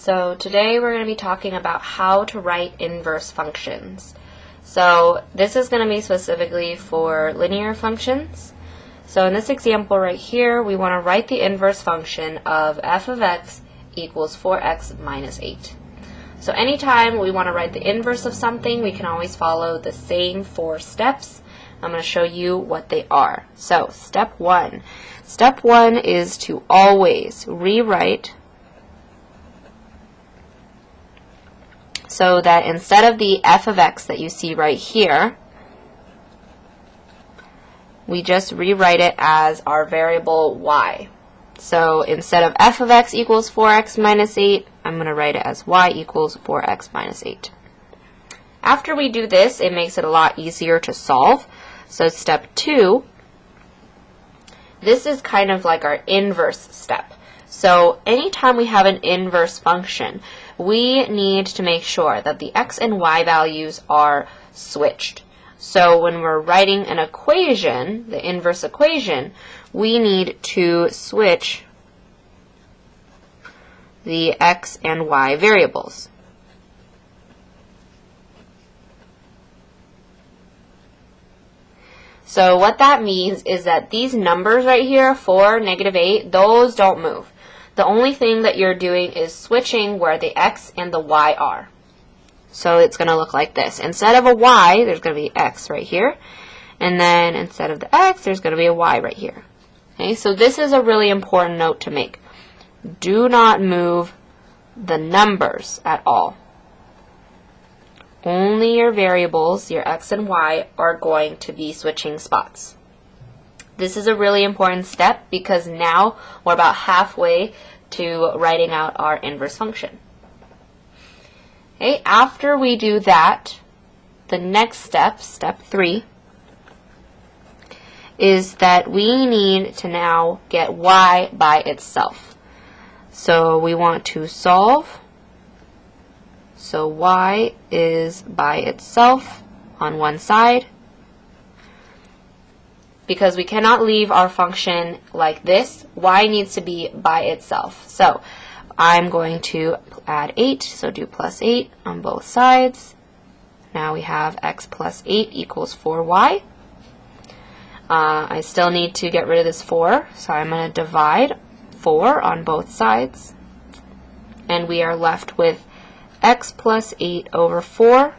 So today we're going to be talking about how to write inverse functions. So this is going to be specifically for linear functions. So in this example right here, we want to write the inverse function of f of x equals 4x minus 8. So anytime we want to write the inverse of something, we can always follow the same 4 steps. I'm going to show you what they are. So step 1. Step 1 is to always rewrite so that instead of the f of x that you see right here, we just rewrite it as our variable y. So instead of f of x equals 4x minus 8, I'm going to write it as y equals 4x minus 8. After we do this, it makes it a lot easier to solve. So step 2, this is kind of like our inverse step. So anytime we have an inverse function, we need to make sure that the x and y values are switched. So when we're writing an equation, the inverse equation, we need to switch the x and y variables. So what that means is that these numbers right here, 4, -8, those don't move. The only thing that you're doing is switching where the x and the y are. So it's going to look like this. Instead of a y, there's going to be x right here. And then instead of the x, there's going to be a y right here. Okay, so this is a really important note to make. Do not move the numbers at all. Only your variables, your x and y, are going to be switching spots. This is a really important step because now we're about halfway to writing out our inverse function. Okay, after we do that, the next step, step 3, is that we need to now get y by itself. So we want to solve. So y is by itself on one side, because we cannot leave our function like this. Y needs to be by itself. So I'm going to add 8, so do plus 8 on both sides. Now we have x plus 8 equals 4y. I still need to get rid of this 4, so I'm going to divide 4 on both sides. And we are left with x plus 8 over 4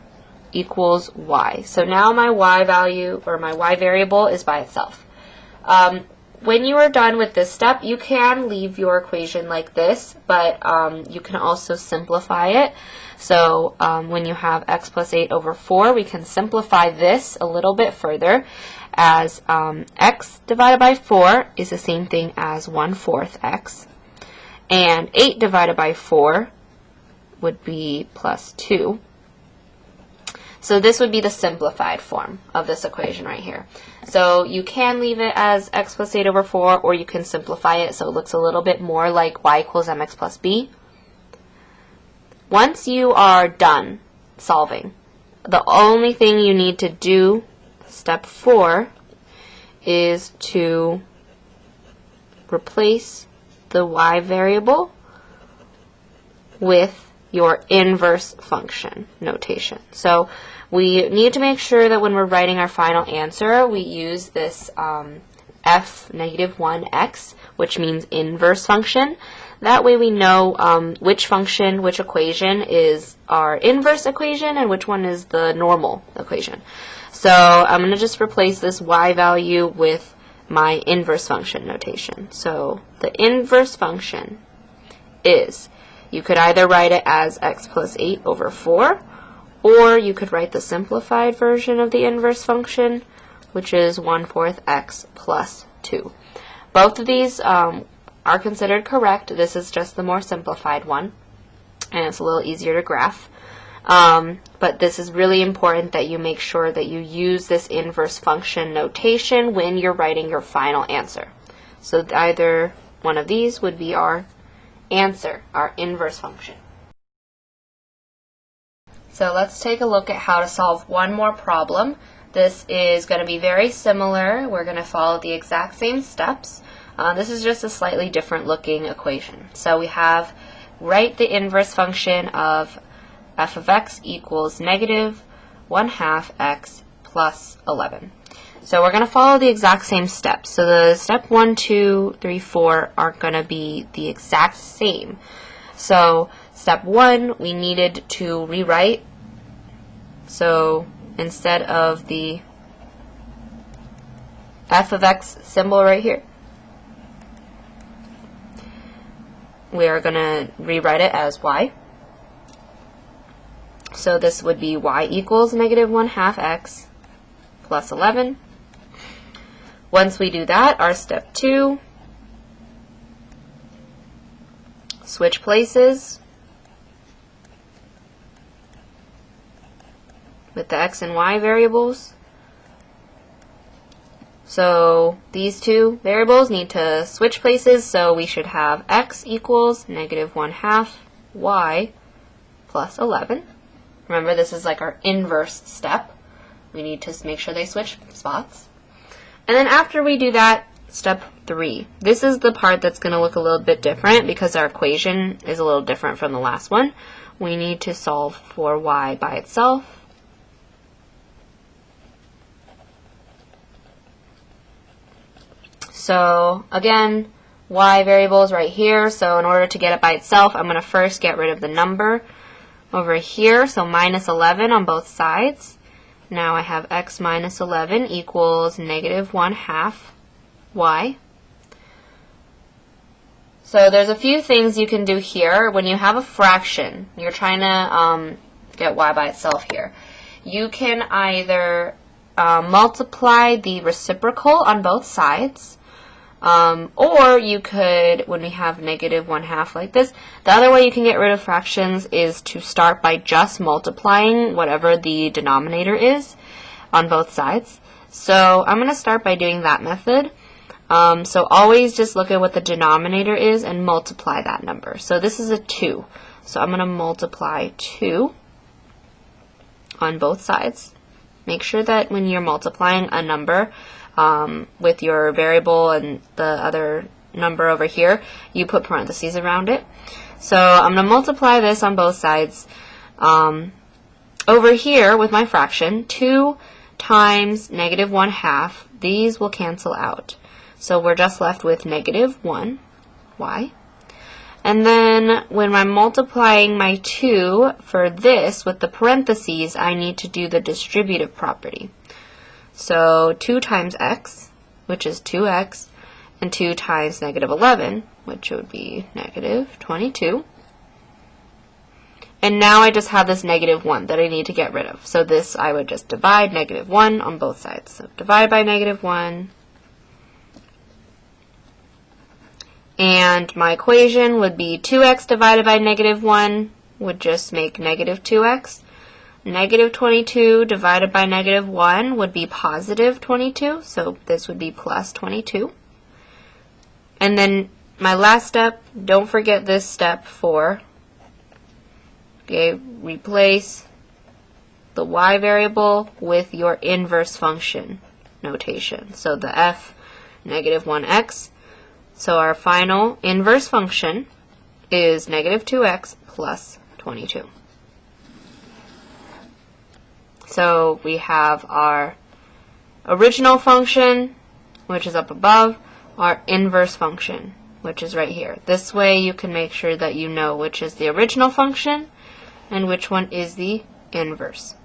equals y. So now my y value, or my y variable, is by itself. When you are done with this step, you can leave your equation like this, but you can also simplify it. So when you have x plus 8 over 4, we can simplify this a little bit further as x divided by 4 is the same thing as 1/4 x. And 8 divided by 4 would be plus 2. So this would be the simplified form of this equation right here. So you can leave it as x plus 8 over 4, or you can simplify it so it looks a little bit more like y equals mx plus b. Once you are done solving, the only thing you need to do, step 4, is to replace the y variable with your inverse function notation. So we need to make sure that when we're writing our final answer, we use this f -1x, which means inverse function. That way we know which function, which equation is our inverse equation and which one is the normal equation. So I'm going to just replace this y value with my inverse function notation. So the inverse function is, you could either write it as x plus 8 over 4, or you could write the simplified version of the inverse function, which is 1/4 x plus 2. Both of these are considered correct. This is just the more simplified one, and it's a little easier to graph. But this is really important that you make sure that you use this inverse function notation when you're writing your final answer. So either one of these would be our answer, our inverse function. So let's take a look at how to solve one more problem. This is going to be very similar. We're going to follow the exact same steps. This is just a slightly different looking equation. So we have write the inverse function of f of x equals negative 1/2 x plus 11. So we're going to follow the exact same steps. So the step 1, 2, 3, 4 are going to be the exact same. So step 1, we needed to rewrite. So instead of the f of x symbol right here, we are going to rewrite it as y. So this would be y equals negative 1/2 x plus 11. Once we do that, our step 2, switch places with the x and y variables. So these two variables need to switch places, so we should have x equals negative 1/2 y plus 11. Remember, this is like our inverse step. We need to make sure they switch spots. And then after we do that, step 3. This is the part that's going to look a little bit different because our equation is a little different from the last one. We need to solve for y by itself. So again, y variable is right here. So in order to get it by itself, I'm going to first get rid of the number over here. So minus 11 on both sides. Now I have x minus 11 equals negative 1/2 y. So there's a few things you can do here. When you have a fraction, you're trying to get y by itself here. You can either multiply the reciprocal on both sides, or you could, when we have negative 1/2 like this, the other way you can get rid of fractions is to start by just multiplying whatever the denominator is on both sides. So I'm going to start by doing that method. So always just look at what the denominator is and multiply that number. So this is a 2. So I'm going to multiply 2 on both sides. Make sure that when you're multiplying a number with your variable and the other number over here, you put parentheses around it. So I'm going to multiply this on both sides. Over here with my fraction, 2 times negative 1/2, these will cancel out. So we're just left with negative 1 y. And then when I'm multiplying my 2 for this with the parentheses, I need to do the distributive property. So 2 times x, which is 2x, and 2 times negative 11, which would be negative 22. And now I just have this negative 1 that I need to get rid of. So this, I would just divide negative 1 on both sides. So divide by negative 1. And my equation would be 2x divided by negative 1 would just make negative 2x. Negative 22 divided by negative 1 would be positive 22, so this would be plus 22. And then my last step, don't forget this step 4. Okay, replace the y variable with your inverse function notation. So the f negative 1x. So our final inverse function is negative 2x plus 22. So we have our original function, which is up above, our inverse function, which is right here. This way you can make sure that you know which is the original function and which one is the inverse.